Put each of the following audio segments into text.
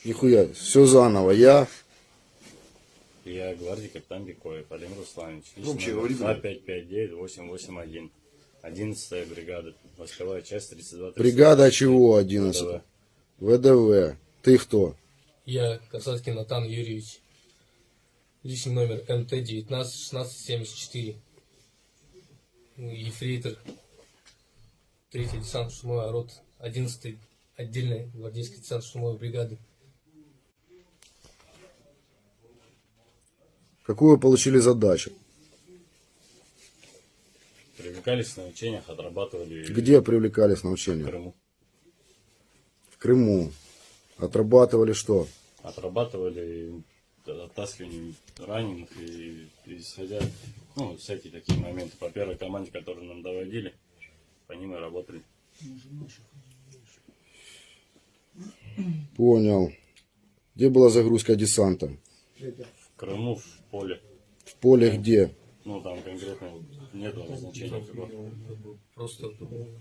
Нихуя, все заново. Я гвардии капитан Бекоев Владимир Русланович. Громче Личный говори, номер 2559881. 11-я бригада. Войсковая часть 32. бригада чего 11? ВДВ. Ты кто? Я Касаткин Натан Юрьевич. Личный номер МТ-19 1674. Ефрейтор 3-й десантно-штурмовой рот 11-й отдельной гвардейской десантно-штурмовой бригады. Какую вы получили задачу? Привлекались на учениях, отрабатывали Где привлекались на в учения? Крыму. В Крыму. Отрабатывали что? Отрабатывали оттаскивание раненых и исходя, всякие такие моменты. По первой команде, которую нам доводили, по ним и работали. Понял. Где была загрузка десанта? В Крыму, в поле. В поле где? Там конкретно нет обозначения какого. Просто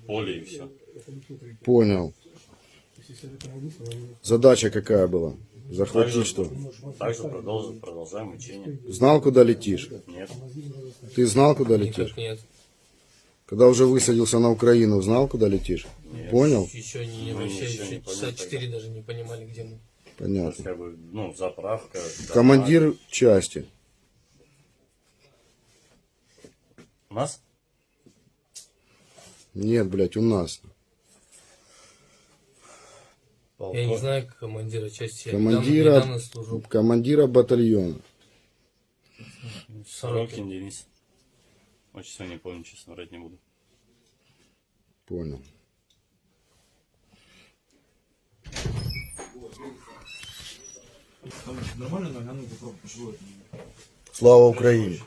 Поле и все. Понял. Задача какая была? Захватить что? Также продолжаем учение. Знал, куда летишь? Нет. Ты знал, куда летишь? никак нет. Когда уже высадился на Украину, знал, куда летишь? Нет. Понял? Еще не Мы вообще ничего не еще поняли часа 4 даже не понимали, где мы. Понятно. Как бы, заправка. Командир части. У нас? Нет, блядь, у нас. Я не знаю командира части. Я недавно Командира, служу. командира батальона. Сорокин Денис. Отчество не помню, честно, врать не буду. Понял. Нормально, но попробуй пожилой. Слава Украине!